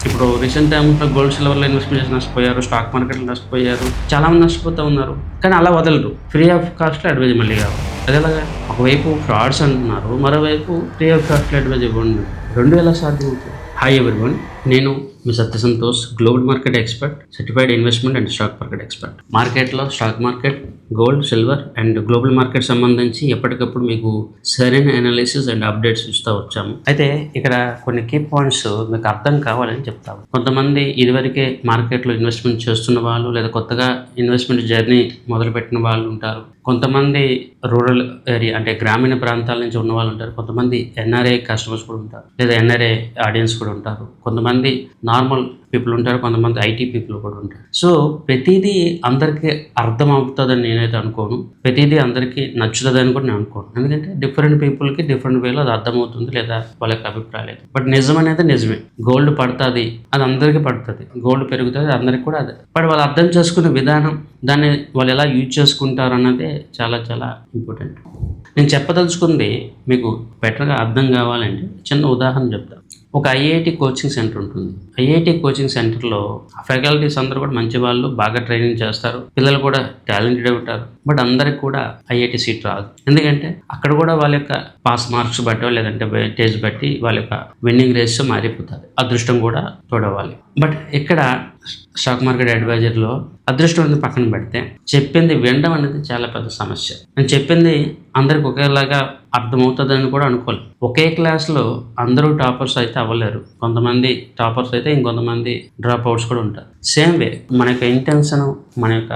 ఇప్పుడు రీసెంట్ టైమ్స్లో gold సిల్వర్లో investment చేసి నష్టపోయారు, స్టాక్ మార్కెట్లో నష్టపోయారు, చాలామంది నష్టపోతూ ఉన్నారు. కానీ అలా వదలరు, ఫ్రీ ఆఫ్ కాస్ట్లో అడ్వైజ్ మళ్ళీ కావాలి. అదేలాగా ఒకవైపు ఫ్రాడ్స్ అంటున్నారు, మరోవైపు ఫ్రీ ఆఫ్ కాస్ట్లో అడ్వైజ్ ఇవ్వండి. రెండు ఎలా సాధ్యం అవుతుంది? హాయ్ ఎవ్రీవన్, నేను మీ Satya Santosh, global market expert, certified investment and stock market expert. మార్కెట్లో stock market, gold, silver and global market సంబంధించి ఎప్పటికప్పుడు మీకు సరైన అనాలిసిస్ అండ్ అప్డేట్స్ ఇస్తూ వచ్చాము. అయితే ఇక్కడ కొన్ని కీ పాయింట్స్ మీకు అర్థం కావాలని చెప్తాము. కొంతమంది ఇదివరకే మార్కెట్లో ఇన్వెస్ట్మెంట్ చేస్తున్న వాళ్ళు, లేదా కొత్తగా ఇన్వెస్ట్మెంట్ జర్నీ మొదలుపెట్టిన వాళ్ళు ఉంటారు. కొంతమంది రూరల్ ఏరియా అంటే గ్రామీణ ప్రాంతాల నుంచి ఉన్న వాళ్ళు ఉంటారు. కొంతమంది ఎన్ఆర్ఐ కస్టమర్స్ కూడా ఉంటారు, లేదా ఎన్ఆర్ఐ ఆడియన్స్ కూడా ఉంటారు. కొంతమంది నార్మల్ పీపుల్ ఉంటారు, కొంతమంది ఐటీ పీపుల్ కూడా ఉంటారు. సో ప్రతిదీ అందరికీ అర్థం అవుతుందని నేనైతే అనుకోను, ప్రతిదీ అందరికీ నచ్చుతుందని కూడా నేను అనుకోను. ఎందుకంటే డిఫరెంట్ పీపుల్కి డిఫరెంట్ వేలో అది అర్థమవుతుంది, లేదా వాళ్ళ యొక్క అభిప్రాయాలు. బట్ నిజం అనేది నిజమే. గోల్డ్ పడుతుంది, అది అందరికీ పడుతుంది. గోల్డ్ పెరుగుతుంది, అందరికీ కూడా అదే. బట్ వాళ్ళు అర్థం చేసుకునే విధానం, దాన్ని వాళ్ళు ఎలా యూజ్ చేసుకుంటారు అన్నదే చాలా చాలా ఇంపార్టెంట్. నేను చెప్పదలుచుకుంది మీకు బెటర్గా అర్థం కావాలంటే చిన్న ఉదాహరణ చెప్తాను. ఒక ఐఐటి కోచింగ్ సెంటర్ ఉంటుంది. ఐఐటి కోచింగ్ సెంటర్లో ఫ్యాకల్టీస్ అందరూ కూడా మంచి వాళ్ళు, బాగా ట్రైనింగ్ చేస్తారు, పిల్లలు కూడా టాలెంటెడ్ ఉంటారు. బట్ అందరికి కూడా ఐఐటి సీట్ రాదు. ఎందుకంటే అక్కడ కూడా వాళ్ళ యొక్క పాస్ మార్క్స్ బట్టో లేదంటే వెయిటేజ్ బట్టి వాళ్ళ యొక్క విన్నింగ్ రేషియో మారిపోతుంది. అదృష్టం కూడా తోడవాలి. బట్ ఇక్కడ స్టాక్ మార్కెట్ అడ్వైజర్లో అదృష్టం అనేది పక్కన పెడితే చెప్పింది వినడం అనేది చాలా పెద్ద సమస్య. నేను చెప్పింది అందరికి ఒకేలాగా అర్థమవుతుందని కూడా అనుకోలేదు. ఒకే క్లాస్లో అందరూ టాపర్స్ అయితే అవ్వలేరు. కొంతమంది టాపర్స్ అయితే ఇంకొంతమంది డ్రాప్ అవుట్స్ కూడా ఉంటారు. సేమ్ వే మన యొక్క ఇంటెన్షన్, మన యొక్క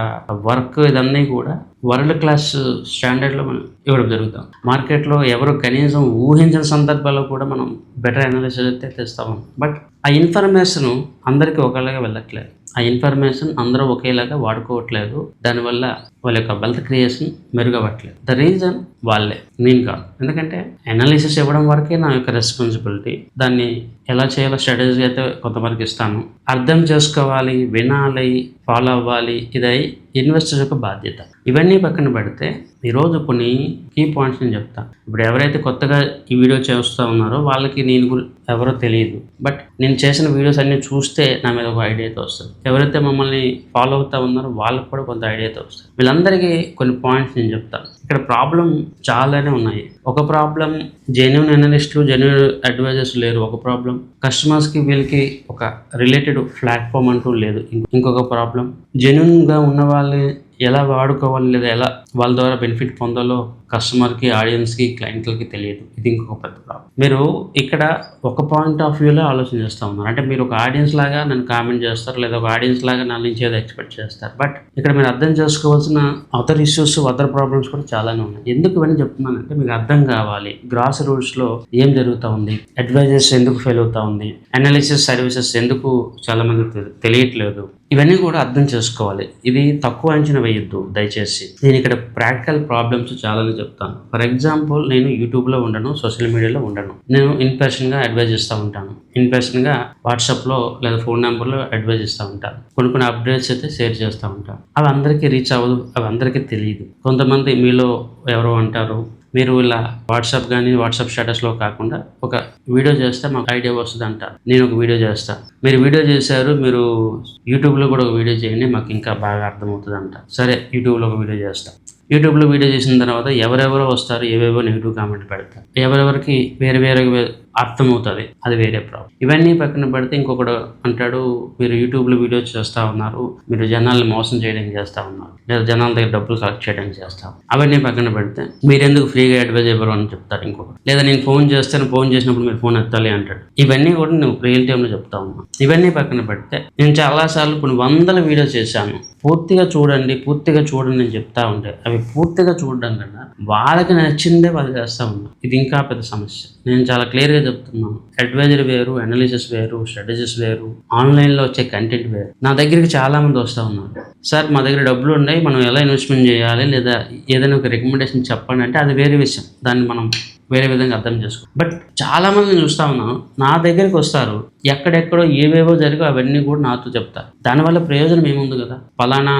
వర్క్ ఇదన్నీ కూడా వరల్డ్ క్లాస్ స్టాండర్డ్లో మనం ఇవ్వడం జరుగుతాం. మార్కెట్లో ఎవరు కనీసం ఊహించిన సందర్భాల్లో కూడా మనం బెటర్ అనాలిసిస్ అయితే తెస్తాము. బట్ ఆ ఇన్ఫర్మేషన్ అందరికీ ఒకలాగా వెళ్ళట్లేదు. ఆ ఇన్ఫర్మేషన్ అందరూ ఒకేలాగా వాడుకోవట్లేదు. దానివల్ల వాళ్ళ యొక్క వెల్త్ క్రియేషన్ మెరుగవ్వట్లేదు. ద రీజన్ వాళ్ళే, నేను కాదు. ఎందుకంటే అనాలిసిస్ ఇవ్వడం వరకే నా యొక్క రెస్పాన్సిబిలిటీ. దాన్ని ఎలా చేయాలో స్ట్రాటజీ అయితే కొంతమందికి ఇస్తాను. అర్థం చేసుకోవాలి, వినాలి, ఫాలో అవ్వాలి, ఇదై ఇన్వెస్టర్ యొక్క బాధ్యత. ఇవన్నీ పక్కన పెడితే ఈరోజు కొన్ని కీ పాయింట్స్ నేను చెప్తాను. ఇప్పుడు ఎవరైతే కొత్తగా ఈ వీడియో చేస్తూ ఉన్నారో వాళ్ళకి నేను ఎవరో తెలియదు. బట్ నేను చేసిన వీడియోస్ అన్నీ చూస్తే నా మీద ఒక ఐడియా అయితే వస్తుంది. ఎవరైతే మమ్మల్ని ఫాలో అవుతూ ఉన్నారో వాళ్ళకి కూడా కొంత ఐడియా అయితే వస్తుంది. వీళ్ళందరికీ కొన్ని పాయింట్స్ నేను చెప్తాను. ఇక్కడ ప్రాబ్లం చాలానే ఉన్నాయి. ఒక ప్రాబ్లం జెన్యూన్ అనలిస్టులు, జెన్యూన్ అడ్వైజర్స్ లేరు. ఒక ప్రాబ్లం కస్టమర్స్కి వీళ్ళకి ఒక రిలేటెడ్ ప్లాట్ఫామ్ అంటూ లేదు. ఇంకొక ప్రాబ్లం జెన్యూన్గా ఉన్న వాళ్ళని ఎలా వాడుకోవాలి, లేదా ఎలా వాళ్ళ ద్వారా బెనిఫిట్ పొందాలో కస్టమర్కి, ఆడియన్స్కి, క్లయింట్లకి తెలియదు. ఇది ఇంకొక పెద్ద ప్రాబ్లం. మీరు ఇక్కడ ఒక పాయింట్ ఆఫ్ వ్యూలో ఆలోచన చేస్తూ ఉన్నారు. అంటే మీరు ఒక ఆడియన్స్ లాగా నన్ను కామెంట్ చేస్తారు, లేదా ఒక ఆడియన్స్ లాగా నా నుంచి ఏదో ఎక్స్పెక్ట్ చేస్తారు. బట్ ఇక్కడ మీరు అర్థం చేసుకోవాల్సిన అదర్ ఇష్యూస్, అదర్ ప్రాబ్లమ్స్ కూడా చాలానే ఉన్నాయి. ఎందుకు ఇవన్నీ చెప్తున్నానంటే మీకు అర్థం కావాలి గ్రాస్ రూట్స్లో ఏం జరుగుతూ ఉంది, అడ్వైజర్స్ ఎందుకు ఫెయిల్ అవుతూ ఉంది, అనాలిసిస్ సర్వీసెస్ ఎందుకు చాలామంది తెలియట్లేదు. ఇవన్నీ కూడా అర్థం చేసుకోవాలి. ఇది తక్కువ అంచనా వేయొద్దు దయచేసి. నేను ఇక్కడ ప్రాక్టికల్ ప్రాబ్లమ్స్ చాలానే చెప్తాను. ఫర్ ఎగ్జాంపుల్, నేను యూట్యూబ్లో ఉండను, సోషల్ మీడియాలో ఉండను. నేను ఇన్ పర్సన్గా అడ్వైజ్ ఇస్తూ ఉంటాను. ఇన్ పర్సన్గా వాట్సాప్లో లేదా ఫోన్ నెంబర్లో అడ్వైజ్ ఇస్తూ ఉంటాను. కొన్ని అప్డేట్స్ అయితే షేర్ చేస్తూ ఉంటాను. అవి అందరికీ రీచ్ అవ్వదు, అవి అందరికీ తెలియదు. కొంతమంది మీలో ఎవరో అంటారు, మీరు ఇలా వాట్సాప్ కానీ వాట్సాప్ స్టేటస్లో కాకుండా ఒక వీడియో చేస్తే మాకు ఐడియా వస్తుంది అంటారు. నేను ఒక వీడియో చేస్తాను, మీరు వీడియో చేశారు, మీరు యూట్యూబ్లో కూడా ఒక వీడియో చేయండి, మాకు ఇంకా బాగా అర్థమవుతుంది అంటారు. సరే, యూట్యూబ్లో ఒక వీడియో చేస్తాం. యూట్యూబ్లో వీడియో చేసిన తర్వాత ఎవరెవరో వస్తారు, ఏవేవో నెగిటివ్ కామెంట్ పెడతారు. ఎవరెవరికి వేరే అర్థమవుతుంది, అది వేరే ప్రాబ్లం. ఇవన్నీ పక్కన పెడితే ఇంకొకడు అంటాడు, మీరు యూట్యూబ్లో వీడియోస్ చేస్తూ ఉన్నారు, మీరు జనాల్ని మోసం చేయడానికి చేస్తూ ఉన్నారు, లేదా జనాల దగ్గర డబ్బులు కలెక్ట్ చేయడానికి చేస్తాం. అవన్నీ పక్కన పెడితే మీరెందుకు ఫ్రీగా అడ్వైజ్ ఇవ్వరు అని చెప్తారు ఇంకొకటి. లేదా నేను ఫోన్ చేస్తాను, ఫోన్ చేసినప్పుడు మీరు ఫోన్ ఎత్తాలి అంటాడు. ఇవన్నీ కూడా నేను రియల్ టైంలో చెప్తా ఉన్నాను. ఇవన్నీ పక్కన పెడితే నేను చాలాసార్లు కొన్ని వందల వీడియోస్ చేశాను. పూర్తిగా చూడండి నేను చెప్తా ఉంటే అవి పూర్తిగా చూడడం కన్నా వాళ్ళకి నచ్చిందే వాళ్ళు చేస్తూ ఉన్నారు. ఇది ఇంకా పెద్ద సమస్య. నేను చాలా క్లియర్గా చెప్తున్నాను. అడ్వైజర్ వేరు, అనాలిసిస్ వేరు, స్ట్రాటజీస్ వేరు, ఆన్లైన్లో వచ్చే కంటెంట్ వేరు. నా దగ్గరికి చాలామంది వస్తూ ఉన్నారు, సార్ మా దగ్గర డబ్బులు ఉన్నాయి, మనం ఎలా ఇన్వెస్ట్మెంట్ చేయాలి, లేదా ఏదైనా ఒక రికమెండేషన్ చెప్పండి అంటే అది వేరే విషయం. దాన్ని మనం వేరే విధంగా అర్థం చేసుకో. బట్ చాలామంది చూస్తూ ఉన్నాను, నా దగ్గరికి వస్తారు, ఎక్కడెక్కడో ఏవేవో జరిగో అవన్నీ కూడా నాతో చెప్తా. దానివల్ల ప్రయోజనం ఏముంది కదా. పలానా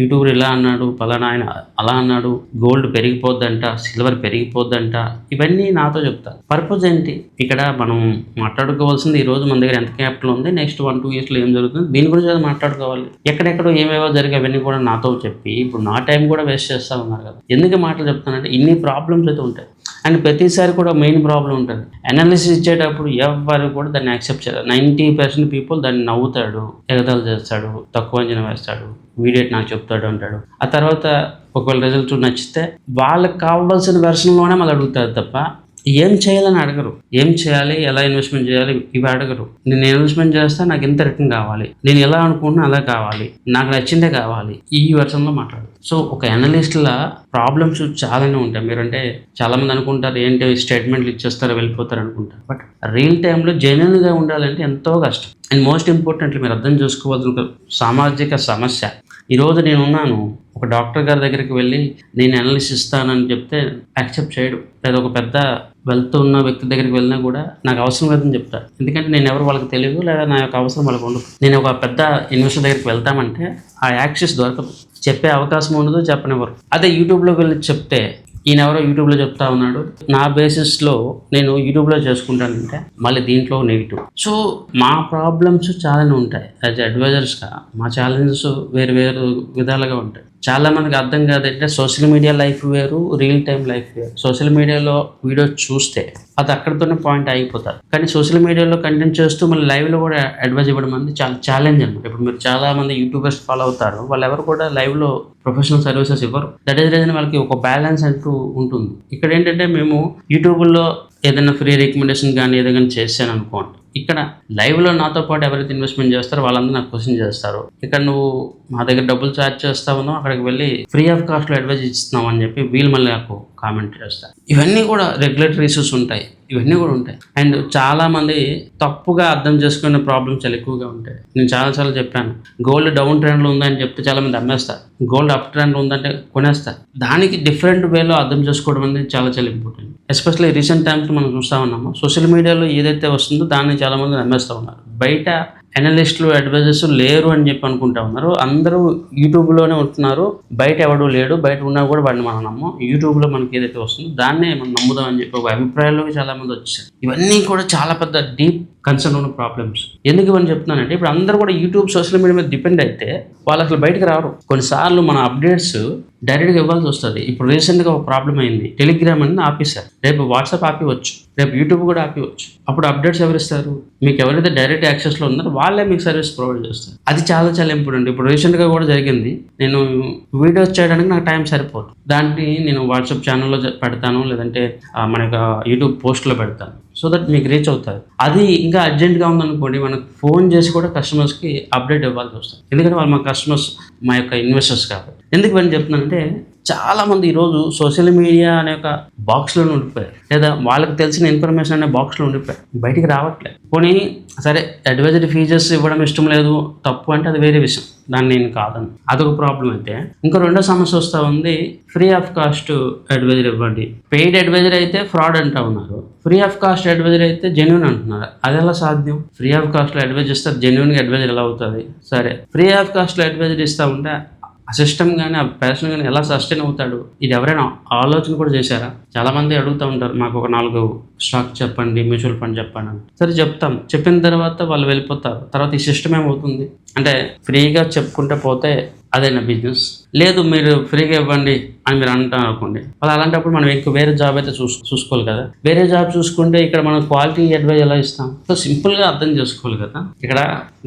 యూట్యూబర్ ఇలా అన్నాడు, పలానా ఆయన అలా అన్నాడు, గోల్డ్ పెరిగిపోద్దంట, సిల్వర్ పెరిగిపోద్దంట, ఇవన్నీ నాతో చెప్తా. పర్పస్ ఏంటి? ఇక్కడ మనం మాట్లాడుకోవాల్సింది ఈ రోజు మన దగ్గర ఎంత క్యాపిటల్ ఉంది, నెక్స్ట్ 1-2 yearsలో ఏం జరుగుతుంది, దీని గురించి అది మాట్లాడుకోవాలి. ఎక్కడెక్కడో ఏమేవో జరిగే అవన్నీ కూడా నాతో చెప్పి ఇప్పుడు నా టైం కూడా వేస్ట్ చేస్తూ ఉన్నారు కదా. ఎందుకు మాటలు చెప్తానంటే ఇన్ని ప్రాబ్లమ్స్ అయితే ఉంటాయి. అండ్ ప్రతిసారి కూడా మెయిన్ ప్రాబ్లం ఉంటుంది. అనాలిసిస్ ఇచ్చేటప్పుడు ఎవరు కూడా దాన్ని యాక్సెప్ట్ చేయరు. 90% పీపుల్ దాన్ని నవ్వుతాడు, ఎగతాళి చేస్తాడు, తక్కువ అంచనా వేస్తాడు, వీడియో నాకు చెప్తాడు అంటాడు. ఆ తర్వాత ఒకవేళ రిజల్ట్ నచ్చితే వాళ్ళకి కావాల్సిన వెర్షన్లోనే మళ్ళీ అడుగుతారు తప్ప ఏం చేయాలని అడగరు. ఏం చేయాలి, ఎలా ఇన్వెస్ట్మెంట్ చేయాలి, ఇవి అడగరు. నేను ఇన్వెస్ట్మెంట్ చేస్తా, నాకు ఇంత రిటర్న్ కావాలి, నేను ఎలా అనుకుంటున్నా అలా కావాలి, నాకు నచ్చిందే కావాలి, ఈ వెర్షన్లో మాట్లాడు. సో ఒక అనలిస్ట్లా ప్రాబ్లమ్స్ చాలానే ఉంటాయి. మీరంటే చాలామంది అనుకుంటారు ఏంటి స్టేట్మెంట్లు ఇచ్చేస్తారు వెళ్ళిపోతారు అనుకుంటారు. బట్ రియల్ టైంలో జెన్యూన్గా ఉండాలంటే ఎంతో కష్టం. అండ్ మోస్ట్ ఇంపార్టెంట్లీ మీరు అర్థం చేసుకోవాల్సిన ఒక సామాజిక సమస్య. ఈరోజు నేను ఉన్నాను, ఒక డాక్టర్ గారి దగ్గరికి వెళ్ళి నేను అనాలిసిస్ ఇస్తానని చెప్తే యాక్సెప్ట్ చేయడు. లేదా ఒక పెద్ద వెల్త్ ఉన్న వ్యక్తి దగ్గరికి వెళ్ళినా కూడా నాకు అవసరం లేదని చెప్తారు. ఎందుకంటే నేను ఎవరు వాళ్ళకి తెలియదు, లేదా నా యొక్క అవసరం వాళ్ళకి ఉండదు. నేను ఒక పెద్ద ఇన్వెస్టర్ దగ్గరికి వెళ్తామంటే ఆ యాక్సెస్ దొరకదు, చెప్పే అవకాశం ఉండదు, చెప్పనివ్వరు. అదే యూట్యూబ్లోకి వెళ్ళి చెప్తే ఈయన ఎవరో యూట్యూబ్లో చెప్తా ఉన్నాడు, నా బేసిస్లో నేను యూట్యూబ్లో చేసుకుంటానంటే మళ్ళీ దీంట్లో నెగిటివ్. సో మా ప్రాబ్లమ్స్ చాలానే ఉంటాయి. యాజ్ అడ్వైజర్స్గా మా ఛాలెంజెస్ వేరు వేరు విధాలుగా ఉంటాయి. చాలామందికి అర్థం కాదంటే సోషల్ మీడియా లైఫ్ వేరు, రియల్ టైం లైఫ్ వేరు. సోషల్ మీడియాలో వీడియో చూస్తే అది అక్కడితోనే పాయింట్ అయిపోతారు. కానీ సోషల్ మీడియాలో కంటెంట్ చేస్తూ మళ్ళీ లైవ్లో కూడా అడ్వైజ్ ఇవ్వడం అనేది చాలా ఛాలెంజ్ అనమాట. ఇప్పుడు మీరు చాలామంది యూట్యూబర్స్ ఫాలో అవుతారు, వాళ్ళు ఎవరు కూడా లైవ్లో ప్రొఫెషనల్ సర్వీసెస్ ఇవ్వరు. దట్ ఈస్ రీజన్ వాళ్ళకి ఒక బ్యాలెన్స్ అంటూ ఉంటుంది. ఇక్కడ ఏంటంటే మేము యూట్యూబ్లో ఏదైనా ఫ్రీ రికమెండేషన్ కానీ ఏదైనా చేశాను అనుకోండి, ఇక్కడ లైవ్లో నాతో పాటు ఎవరైతే ఇన్వెస్ట్మెంట్ చేస్తారో వాళ్ళందరూ నాకు క్వశ్చన్ చేస్తారు. ఇక్కడ నువ్వు మా దగ్గర డబ్బులు ఛార్జ్ చేస్తావునో అక్కడికి వెళ్ళి ఫ్రీ ఆఫ్ కాస్ట్లో అడ్వైజ్ ఇస్తున్నావు అని చెప్పి వీళ్ళు మళ్ళీ నాకు కామెంట్ చేస్తారు. ఇవన్నీ కూడా రెగ్యులేటరీ ఇష్యూస్ ఉంటాయి, ఇవన్నీ కూడా ఉంటాయి. అండ్ చాలామంది తప్పుగా అర్థం చేసుకునే ప్రాబ్లమ్స్ చాలా ఎక్కువగా ఉంటాయి. నేను చాలాసార్లు చెప్పాను, గోల్డ్ డౌన్ ట్రెండ్లో ఉందని చెప్తే చాలామంది అమ్మేస్తారు, గోల్డ్ అప్ ట్రెండ్లో ఉందంటే కొనేస్తారు. దానికి డిఫరెంట్ వేలో అర్థం చేసుకోవడం అనేది చాలా చాలా ఇంపార్టెంట్. ఎస్పెషల్లీ రీసెంట్ టైమ్స్ మనం చూస్తూ ఉన్నాము, సోషల్ మీడియాలో ఏదైతే వస్తుందో దాన్ని చాలామంది నమ్మేస్తూ ఉన్నారు. బయట అనలిస్టులు అడ్వైజర్స్ లేరు అని చెప్పి అనుకుంటా ఉన్నారు. అందరూ యూట్యూబ్లోనే ఉంటున్నారు, బయట ఎవడూ లేడు, బయట ఉన్నా కూడా వాడిని మనం నమ్మం, యూట్యూబ్లో మనకి ఏదైతే వస్తుందో దాన్నే మనం నమ్ముదాం అని చెప్పి ఒక అభిప్రాయంలోకి చాలామంది వచ్చారు. ఇవన్నీ కూడా చాలా పెద్ద డీప్ కన్సర్న్ ఉన్న ప్రాబ్లమ్స్. ఎందుకు ఇవన్నీ చెప్తున్నానంటే ఇప్పుడు అందరూ కూడా యూట్యూబ్ సోషల్ మీడియా మీద డిపెండ్ అయితే వాళ్ళు అసలు బయటకు రారు. కొన్నిసార్లు మన అప్డేట్స్ డైరెక్ట్గా ఇవ్వాల్సి వస్తుంది. ఇప్పుడు రీసెంట్గా ఒక ప్రాబ్లం అయింది, టెలిగ్రామ్ అనేది ఆపేశారు, రేపు వాట్సాప్ ఆపివచ్చు, రేపు యూట్యూబ్ కూడా ఆపివచ్చు. అప్పుడు అప్డేట్స్ ఎవరు ఇస్తారు? మీకు ఎవరైతే డైరెక్ట్ యాక్సెస్లో ఉన్నారో వాళ్ళే మీకు సర్వీస్ ప్రొవైడ్ చేస్తారు. అది చాలా చాలా ఇంపార్టెంట్. ఇప్పుడు రీసెంట్గా కూడా జరిగింది, నేను వీడియోస్ చేయడానికి నాకు టైం సరిపోదు, దాన్ని నేను వాట్సాప్ ఛానల్లో పెడతాను, లేదంటే మన యొక్క యూట్యూబ్ పోస్ట్లో పెడతాను, సో దట్ మీకు రీచ్ అవుతుంది. అది ఇంకా అర్జెంట్గా ఉందనుకోండి, మనకు ఫోన్ చేసి కూడా కస్టమర్స్కి అప్డేట్ ఇవ్వాల్సి వస్తుంది. ఎందుకంటే వాళ్ళు మా కస్టమర్స్, మా యొక్క ఇన్వెస్టర్స్ కాబట్టి. ఎందుకు అని చెప్తున్నానంటే చాలామంది ఈరోజు సోషల్ మీడియా అనే ఒక బాక్స్లో ఉండిపోయారు, లేదా వాళ్ళకి తెలిసిన ఇన్ఫర్మేషన్ అనే బాక్స్లో ఉండిపోయారు, బయటికి రావట్లేదు. పోనీ సరే అడ్వైజరీ ఫీచర్స్ ఇవ్వడం ఇష్టం లేదు, తప్పు అంటే అది వేరే విషయం, దాన్ని నేను కాదని, అదొక ప్రాబ్లం. అయితే ఇంకో రెండో సమస్య వస్తూ ఉంది, ఫ్రీ ఆఫ్ కాస్ట్ అడ్వైజరీ ఇవ్వండి. పెయిడ్ అడ్వైజరీ అయితే ఫ్రాడ్ అంటూ ఉన్నారు, ఫ్రీ ఆఫ్ కాస్ట్ అడ్వైజరీ అయితే జెన్యూన్ అంటున్నారు. అది ఎలా సాధ్యం? ఫ్రీ ఆఫ్ కాస్ట్లో అడ్వైజ్ ఇస్తే జెన్యూన్గా అడ్వైజరీ ఎలా అవుతుంది? సరే ఫ్రీ ఆఫ్ కాస్ట్లో అడ్వైజరీ ఇస్తూ ఉంటే ఆ సిస్టమ్ కానీ ఆ పర్సన్ కానీ ఎలా సస్టైన్ అవుతాడు? ఇది ఎవరైనా ఆలోచన కూడా చేశారా? చాలామంది అడుగుతూ ఉంటారు, మాకు ఒక 4 స్టాక్ చెప్పండి, మ్యూచువల్ ఫండ్ చెప్పండి అని. సరే చెప్తాం, చెప్పిన తర్వాత వాళ్ళు వెళ్ళిపోతారు. తర్వాత ఈ సిస్టమ్ ఏమవుతుంది అంటే ఫ్రీగా చెప్పుకుంటే పోతే అదైనా బిజినెస్. లేదు మీరు ఫ్రీగా ఇవ్వండి అని మీరు అంటారు అనుకోండి, వాళ్ళు అలాంటప్పుడు మనం ఇంకో వేరే జాబ్ అయితే చూసుకోవాలి కదా. వేరే జాబ్ చూసుకుంటే ఇక్కడ మనం క్వాలిటీ అడ్వైజ్ ఎలా ఇస్తాం? సో సింపుల్గా అర్థం చేసుకోవాలి కదా. ఇక్కడ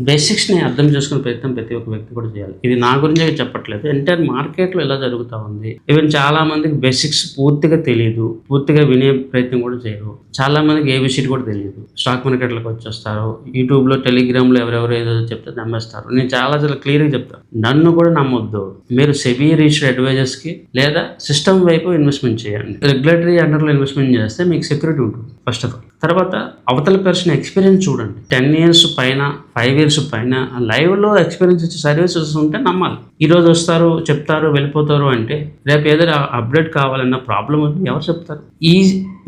బేసిక్స్ని అర్థం చేసుకునే ప్రయత్నం ప్రతి ఒక్క వ్యక్తి కూడా చేయాలి. ఇది నా గురించి చెప్పట్లేదు, ఎంటైర్ మార్కెట్లో ఎలా జరుగుతూ ఉంది. ఈవెన్ చాలా మందికి బేసిక్స్ పూర్తిగా తెలియదు, పూర్తిగా వినే ప్రయత్నం కూడా చేయరు. చాలా మందికి ఏబిసిడి కూడా తెలియదు, స్టాక్ మార్కెట్లోకి వచ్చేస్తారు, యూట్యూబ్లో టెలిగ్రామ్లో ఎవరెవరు ఏదో చెప్తే నమ్మేస్తారు. నేను చాలా చాలా క్లియర్గా చెప్తాను, నన్ను కూడా నమ్మొద్దు. మీరు సెబీ రిజిస్టర్డ్ అడ్వైజర్స్కి లేదా సిస్టమ్ వైపు ఇన్వెస్ట్మెంట్ చేయండి. రెగ్యులేటరీ అండర్లో ఇన్వెస్ట్మెంట్ చేస్తే మీకు సెక్యూరిటీ ఉంటుంది ఫస్ట్ ఆఫ్ ఆల్. తర్వాత అవతల పర్సన్ ఎక్స్పీరియన్స్ చూడండి. 10 years పైన, 5 years పైన లైవ్లో ఎక్స్పీరియన్స్ ఇచ్చే సర్వీసెస్ ఉంటే నమ్మాలి. ఈరోజు వస్తారు, చెప్తారు, వెళ్ళిపోతారు అంటే రేపు ఏదైనా అప్డేట్ కావాలన్న ప్రాబ్లం ఉంది ఎవరు చెప్తారు? ఈ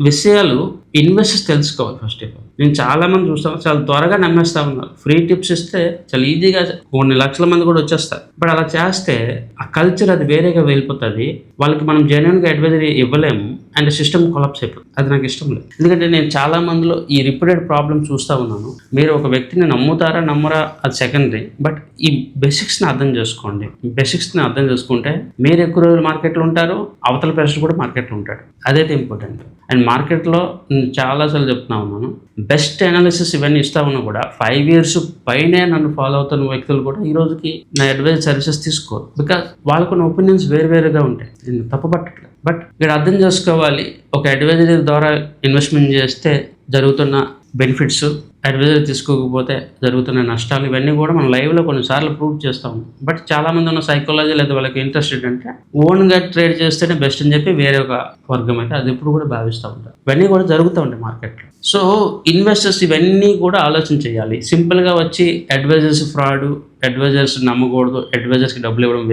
విషయాలు ఇన్వెస్టర్స్ తెలుసుకోవాలి. ఫస్ట్ ఆఫ్ ఆల్ నేను చాలా మంది చూస్తాను, చాలా త్వరగా నమ్మేస్తా ఉన్నారు. ఫ్రీ టిప్స్ ఇస్తే చాలా ఈజీగా కొన్ని లక్షల మంది కూడా వచ్చేస్తారు. బట్ అలా చేస్తే ఆ కల్చర్ అది వేరేగా వెళ్ళిపోతుంది. వాళ్ళకి మనం జెన్యున్గా అడ్వైజరీ ఇవ్వలేము అండ్ సిస్టమ్ కొలాప్స్ అయిపోతుంది. అది నాకు ఇష్టం లేదు. ఎందుకంటే నేను చాలా మందిలో ఈ రిపీటెడ్ ప్రాబ్లమ్ చూస్తూ ఉన్నాను. మీరు ఒక వ్యక్తిని నమ్ముతారా నమ్మరా అది సెకండరీ, బట్ ఈ బేసిక్స్ని అర్థం చేసుకోండి. బేసిక్స్ని అర్థం చేసుకుంటే మీరు ఎక్కువ రోజులు మార్కెట్లో ఉంటారు, అవతల పర్సన్ కూడా మార్కెట్లో ఉంటాడు. అదైతే ఇంపార్టెంట్. అండ్ మార్కెట్లో నేను చాలాసార్లు చెప్తున్నా ఉన్నాను, బెస్ట్ అనాలిసిస్ ఇవన్నీ ఇస్తా ఉన్నా కూడా 5 years పైనే నన్ను ఫాలో అవుతున్న వ్యక్తులు కూడా ఈ రోజుకి నా అడ్వైజ్ సర్వీసెస్ తీసుకోరు. బికాస్ వాళ్ళకున్న ఒపీనియన్స్ వేరువేరుగా ఉంటాయి. నేను తప్పుపట్టట్లేదు, బట్ ఇక్కడ అర్థం చేసుకోవాలి. ఒక అడ్వైజరీ ద్వారా ఇన్వెస్ట్మెంట్ చేస్తే జరుగుతున్న బెనిఫిట్స్, అడ్వైజరీ తీసుకోకపోతే జరుగుతున్న నష్టాలు, ఇవన్నీ కూడా మనం లైవ్లో కొన్నిసార్లు ప్రూవ్ చేస్తూ ఉంటాం. బట్ చాలామంది ఉన్న సైకాలజీ లేదా వాళ్ళకి ఇంట్రెస్ట్ ఏంటంటే ఓన్గా ట్రేడ్ చేస్తేనే బెస్ట్ అని చెప్పి వేరే ఒక వర్గం అయితే అది ఎప్పుడు కూడా భావిస్తూ ఉంటారు. ఇవన్నీ కూడా జరుగుతూ ఉంటాయి మార్కెట్లో. సో ఇన్వెస్టర్స్ ఇవన్నీ కూడా ఆలోచన చేయాలి. సింపుల్గా వచ్చి అడ్వైజర్స్ ఫ్రాడ్, అడ్వైజర్స్ నమ్మకూడదు, అడ్వైజర్స్కి డబ్బులు ఇవ్వడం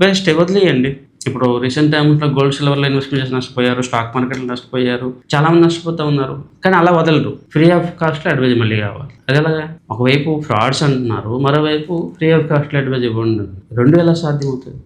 వేస్ట్ వదిలేయండి. ఇప్పుడు రీసెంట్ టైమ్స్లో గోల్డ్ సిల్వర్లో ఇన్వెస్ట్మెంట్ చేసి నష్టపోయారు, స్టాక్ మార్కెట్లో నష్టపోయారు, చాలా మంది నష్టపోతూ ఉన్నారు. కానీ అలా వదలరు. ఫ్రీ ఆఫ్ కాస్ట్లో అడ్వైజ్ మళ్ళీ కావాలి. అదేలాగా ఒకవైపు ఫ్రాడ్స్ అంటున్నారు, మరోవైపు ఫ్రీ ఆఫ్ కాస్ట్లో అడ్వైజ్ ఇవ్వండి. రెండు ఎలా సాధ్యమవుతుంది?